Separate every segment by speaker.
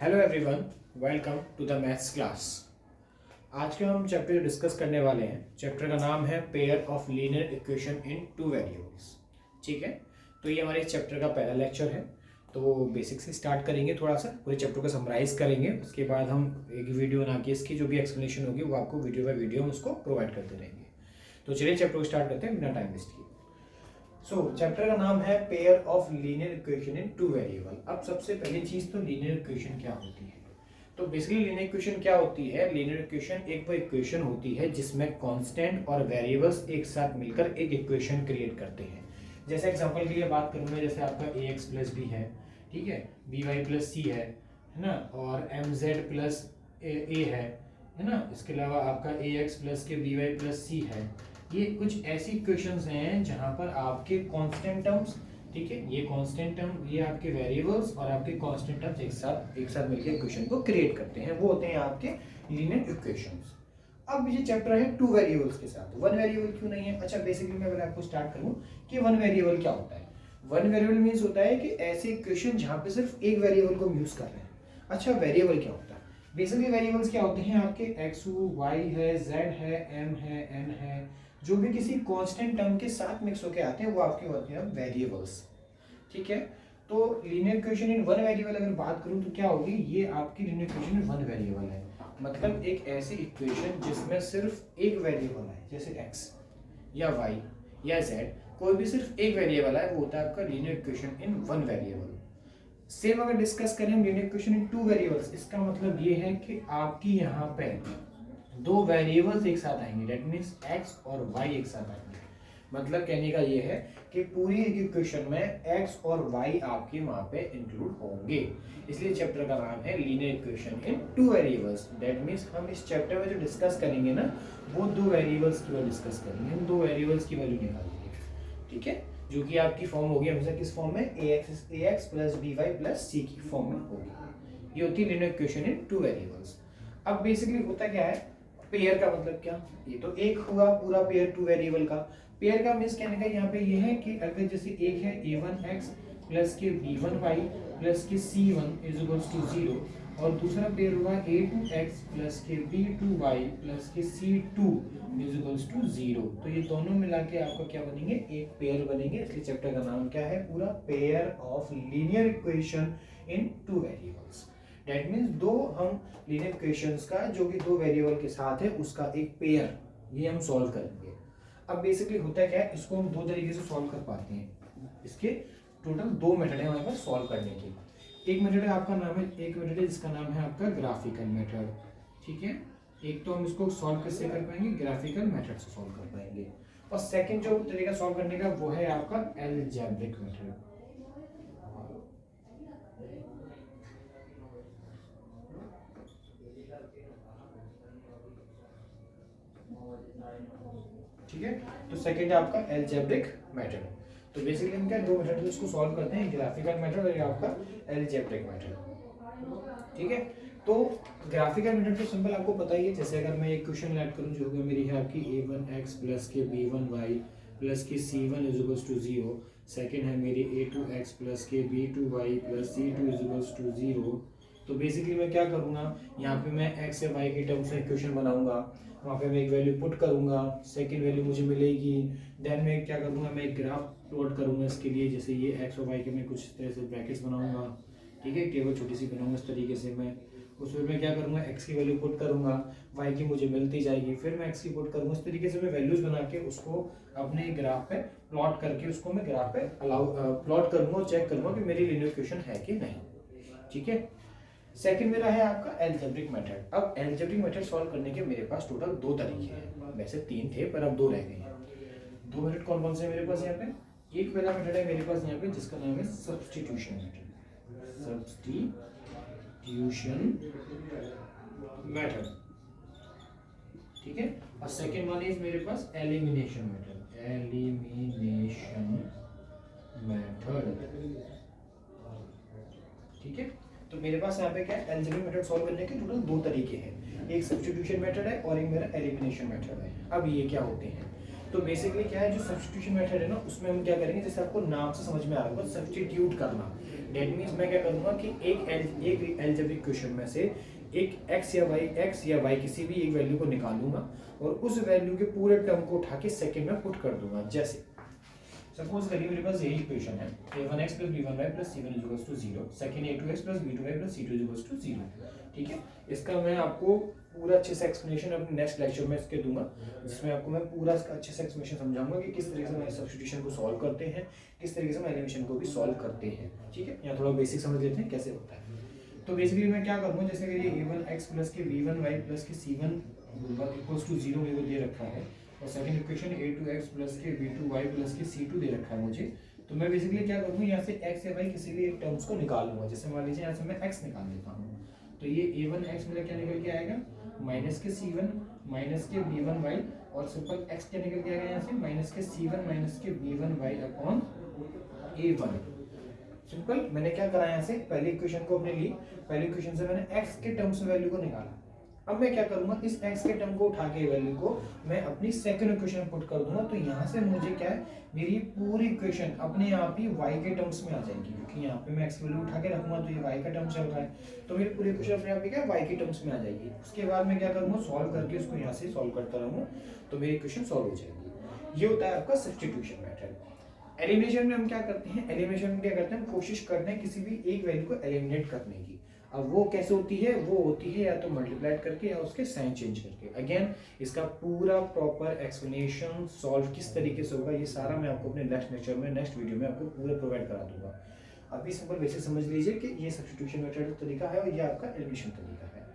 Speaker 1: Hello everyone, welcome to the maths class. आज के हम चैप्टर डिस्कस करने वाले हैं। चैप्टर का नाम है pair of linear equation in two variables. ठीक है, तो ये हमारे इस चैप्टर का पहला लेक्चर है। तो बेसिक से स्टार्ट करेंगे, थोड़ा सा पूरे चैप्टर को समराइज करेंगे। उसके बाद हम एक वीडियो बना के इसकी जो भी एक्सप्लेनेशन होगी वो आपको वीडियो बाय वीडियो हम उसको प्रोवाइड करते रहेंगे। तो चलिए चैप्टर को स्टार्ट करते हैं बिना टाइम वेस्ट किए। चैप्टर का नाम है pair of linear equation in two variable. अब सबसे पहली चीज तो लीनियर इक्वेशन क्या होती है। तो बेसिकली लीनियर इक्वेशन क्या होती है। लीनियर इक्वेशन एक वो इक्वेशन होती है जिसमें कांस्टेंट और वेरिएबल्स एक साथ मिलकर एक इक्वेशन क्रिएट करते हैं। जैसे एग्जांपल के लिए बात करूंगा, जैसे आपका ए एक्स प्लस बी है, ठीक है, बी वाई प्लस सी है ना, और एम जेड प्लस ए है ना। इसके अलावा आपका ए एक्स प्लस के बी वाई प्लस सी है। ये कुछ ऐसी इक्वेशंस हैं जहां पर आपके कांस्टेंट टर्म्स, ठीक है, ये कांस्टेंट टर्म, ये आपके वेरिएबल्स और आपके कांस्टेंट टर्म्स एक साथ मिलकर इक्वेशन को क्रिएट करते हैं। वो होते हैं आपके लीनियर इक्वेशंस। अब ये चैप्टर है टू वेरिएबल्स के साथ। वन वेरिएबल क्यों नहीं है? अच्छा, बेसिकली मैं पहले आपको स्टार्ट करूं कि वन वेरिएबल क्या होता है। वन वेरिएबल मीन्स होता है कि ऐसे इक्वेशन जहां पे सिर्फ एक वेरिएबल को हम यूज कर रहे हैं। अच्छा, वेरिएबल क्या होता है? बेसिकली वेरिएबल्स क्या होते हैं आपके एक्स वाई है, जेड है, एम है, एन है, जो भी किसी कांस्टेंट टर्म के साथ मिक्स होके आते हैं वो आपके होते हैं वेरिएबल्स। ठीक है, तो linear equation in one variable अगर बात करूं तो क्या होगी, ये आपकी linear equation in one variable है। मतलब एक ऐसी इक्वेशन जिसमें सिर्फ एक वेरिएबल है, जैसे एक्स या वाई या जेड, कोई भी सिर्फ एक वेरिएबल है, वो होता है आपका linear equation in one variable. Same अगर डिस्कस करें हम linear equation in two variables, इसका मतलब ये है कि आपकी यहाँ पे दो वेरिएबल्स एक साथ आएंगे, दैट मींस एक्स और वाई एक साथ आएंगे। मतलब कहने का ये है कि पूरी इक्वेशन में एक्स और वाई आपके वहां पे इंक्लूड होंगे। इसलिए चैप्टर का नाम है linear equation in two variables. That means हम इस चैप्टर में जो डिस्कस करेंगे ना, वो दो वेरिएबल्स की वैल्यू डिस्कस करेंगे, हम दो वेरिएबल्स की वैल्यू निकालेंगे। ठीक है, जो कि आपकी फॉर्म होगी हमेशा किस फॉर्म में, a x plus b y plus c की फॉर्म में होगी। ये होती है linear equation in two variables. अब बेसिकली होता क्या है, पेयर का मतलब क्या, ये तो एक हुआ पूरा पेयर टू वेरिएबल का। पेयर का मींस कहने का यहाँ पे ये है कि अगर जैसे एक है a1x प्लस के b1y प्लस के c1 इज इक्वल्स टू 0, और दूसरा पेयर हुआ a2x प्लस के b2y प्लस के c2 इज इक्वल्स टू 0। तो ये दोनों मिला के आपको क्या बनेंगे, एक पेयर बनेंगे। इसलिए चैप्टर का नाम क्या है, पूरा pair of linear equation in two variables. That means दो हम लीनियर इक्वेशंस का जो कि दो वेरिएबल के साथ है उसका एक पेयर, ये हम सॉल्व करेंगे। अब बेसिकली होता है क्या है, इसको हम दो तरीके से सॉल्व कर पाते हैं। इसके टोटल दो मेथड है हमारे पास सॉल्व करने के। एक मेथड है आपका नाम है, एक मेथड है जिसका नाम है आपका ग्राफिकल मेथड। ठीक है, एक तो हम इसको सॉल्व कैसे कर पाएंगे, ग्राफिकल मेथड से सॉल्व कर पाएंगे। और सेकंड जो तरीका सॉल्व करने का वो है आपका अलजेब्रिक मेथड। ठीक है, तो सेकंड है आपका अलजेब्रिक मेथड। तो बेसिकली हम क्या दो मेथड इसको सॉल्व करते हैं, ग्राफिकल मेथड और आपका अलजेब्रिक मेथड। ठीक है, तो ग्राफिकल मेथड तो सिंपल आपको पता ही है। जैसे अगर मैं एक क्वेश्चन ऐड करूं जो कि मेरी है आपकी a1x प्लस के b1y प्लस के c1 is equals to 0, second है मेरी a2x प्लस के b2y plus c2 is equals to 0। तो बेसिकली मैं क्या करूंगा, यहाँ पे मैं x या y के टर्म्स में इक्वेशन बनाऊंगा, वहाँ पे मैं एक वैल्यू पुट करूंगा, सेकंड वैल्यू मुझे मिलेगी। देन मैं क्या करूंगा, मैं एक ग्राफ प्लॉट करूंगा इसके लिए। जैसे ये x और y के मैं कुछ तरह से ब्रैकेट्स बनाऊंगा, ठीक है, टेबल छोटी सी बनाऊंगा इस तरीके से मैं। उसमें मैं क्या करूंगा, x की वैल्यू पुट करूंगा, y की मुझे मिलती जाएगी, फिर मैं x की पुट करूंगा। इस तरीके से मैं वैल्यूज बना के उसको अपने ग्राफ पे प्लॉट करके उसको मैं ग्राफ पे प्लॉट करूंगा और चेक करूंगा कि मेरी लीनियर इक्वेशन है कि नहीं। ठीक है, सेकंड मेरा है आपका अलजेब्रिक मेथड। अब अलजेब्रिक मेथड सॉल्व करने के मेरे पास टोटल दो तरीके हैं, वैसे तीन थे पर अब दो रह गए हैं। दो मेथड कौन कौन से मेरे पास यहाँ पे, एक पहला मेथड है मेरे पास यहाँ पे जिसका नाम है सब्स्टिट्यूशन मेथड। सब्स्टिट्यूशन मेथड, ठीक है, और सेकंड वन इज मेरे पास एलिमिनेशन मेथड। एलिमिनेशन मेथड, ठीक है। तो मेरे पास यहाँ पे क्या है, अलजेब्रिक मेथड सॉल्व करने के टोटल दो तरीके हैं, एक सब्स्टिट्यूशन मेथड है और एक मेरा एलिमिनेशन मेथड है। अब ये क्या होते हैं, तो बेसिकली क्या है, जो सब्स्टिट्यूशन मेथड है ना, उसमें हम क्या करेंगे, जैसे आपको नाम से समझ में आ रहा होगा, सब्स्टिट्यूट करना। डेट मीन्स मैं क्या करूँगा कि एक एल्जेब्रिक क्वेश्चन में से एक x या y किसी भी एक वैल्यू को निकालूंगा और उस वैल्यू के पूरे टर्म को उठा के सेकेंड में पुट कर दूंगा। जैसे सपोज करिए मेरे पास यही इक्वेशन है, a1x + b1y + c1 = 0, second a2x + b2y + c2 = 0। ठीक है, इसका मैं आपको पूरा अच्छे से एक्सप्लेनेशन अपने नेक्स्ट लेक्चर में इसके दूंगा, जिसमें आपको मैं पूरा इसका अच्छे से एक्सप्लेनेशन समझाऊंगा कि किस तरीके से हम सब्स्टिट्यूशन को सॉल्व करते हैं, किस तरीके से हम एलिमिनेशन को भी सॉल्व करते हैं। ठीक है, यहाँ थोड़ा बेसिक समझ लेते हैं कैसे होता है। तो बेसिकली मैं क्या करूँगा, जैसे कि ये a1x + के b1y + के c1 = 0 मेरे को दे रखा है, और सेकंड इक्वेशन a2x + के b2y + के c2 दे रखा है मुझे। तो मैं बेसिकली क्या करूँगा, यहाँ से x या y किसी भी एक टर्म्स को निकाल लूँगा। जैसे मान लीजिए यहाँ से मैं x निकाल लेता हूँ, तो ये a1x मेरा क्या निकल के आएगा, माइनस के c1 माइनस के b1y, और सिंपल x क्या निकल के आएगा यहाँ से, माइनस के c1 माइनस के b1y अपॉन a1। सिंपल, मैंने क्या करा यहाँ से, पहली इक्वेशन को अपने ली, पहली इक्वेशन से मैंने x के टर्म्स में वैल्यू को निकाला। अब मैं क्या करूंगा, इस x के टर्म को उठा के वैल्यू को मैं अपनी सेकंड इक्वेशन में पुट कर दूंगा। तो यहाँ से मुझे क्या है, मेरी पूरी इक्वेशन अपने आप ही y के टर्म्स में आ जाएगी, क्योंकि यहाँ पे मैं x की वैल्यू उठा के रखूंगा तो ये y का टर्म चल रहा है, तो मेरी पूरी इक्वेशन अपने आप ही क्या y के टर्म्स में आ जाएगी। उसके बाद मैं क्या करूँगा, सॉल्व करके उसको यहाँ से सॉल्व करता रहूँगा तो मेरी इक्वेशन सॉल्व हो जाएगी। ये होता है आपका सब्स्टिट्यूशन मेथड। एलिमिनेशन में हम क्या करते हैं, एलिमिनेशन में क्या करते हैं, हम कोशिश करते हैं किसी भी एक वैल्यू को एलिमिनेट करने की। अब वो कैसे होती है, वो होती है या तो मल्टीप्लाई करके या उसके साइन चेंज करके। अगेन इसका पूरा प्रॉपर एक्सप्लेनेशन सॉल्व किस तरीके से होगा, ये सारा मैं आपको अपने नेक्स्ट लेक्चर में, नेक्स्ट वीडियो में आपको पूरा प्रोवाइड करा दूंगा। अभी सिंपल बेसिक समझ लीजिए कि ये सब्स्टिट्यूशन मेथड तरीका है और ये आपका एलिमिनेशन तरीका है।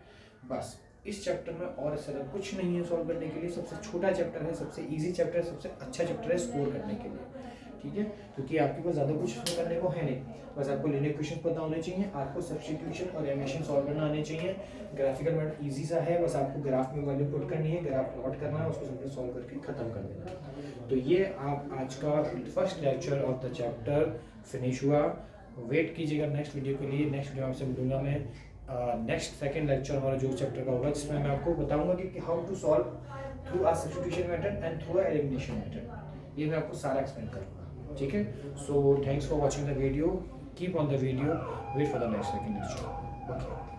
Speaker 1: बस इस चैप्टर में और ऐसा कुछ नहीं है सॉल्व करने के लिए। सबसे छोटा चैप्टर है, सबसे इजी चैप्टर है, सबसे अच्छा चैप्टर है स्कोर करने के लिए। ठीक है, क्योंकि आपके पास ज़्यादा कुछ इसमें करने को है नहीं, बस आपको लीनियर इक्वेशन पता होने चाहिए, आपको सब्स्टिट्यूशन और एलिमिनेशन सॉल्व करना आने चाहिए। ग्राफिकल मेथड इजी सा है, बस आपको ग्राफ में वैल्यू पुट करनी है, ग्राफ प्लॉट करना है, उसको सिंपल सॉल्व करके खत्म कर देना। तो ये आप आज का first lecture of the chapter finish हुआ। वेट कीजिएगा नेक्स्ट वीडियो के लिए। नेक्स्ट वीडियो आपसे मिलूंगा मैं नेक्स्ट सेकंड लेक्चर हमारा जो चैप्टर का होगा, जिसमें मैं आपको बताऊंगा कि how to solve through a substitution method and through a elimination method. ये मैं आपको सारा एक्सप्लेन करूंगा। ठीक है, so thanks for watching the video, keep on the video, wait for the next second lecture. Okay.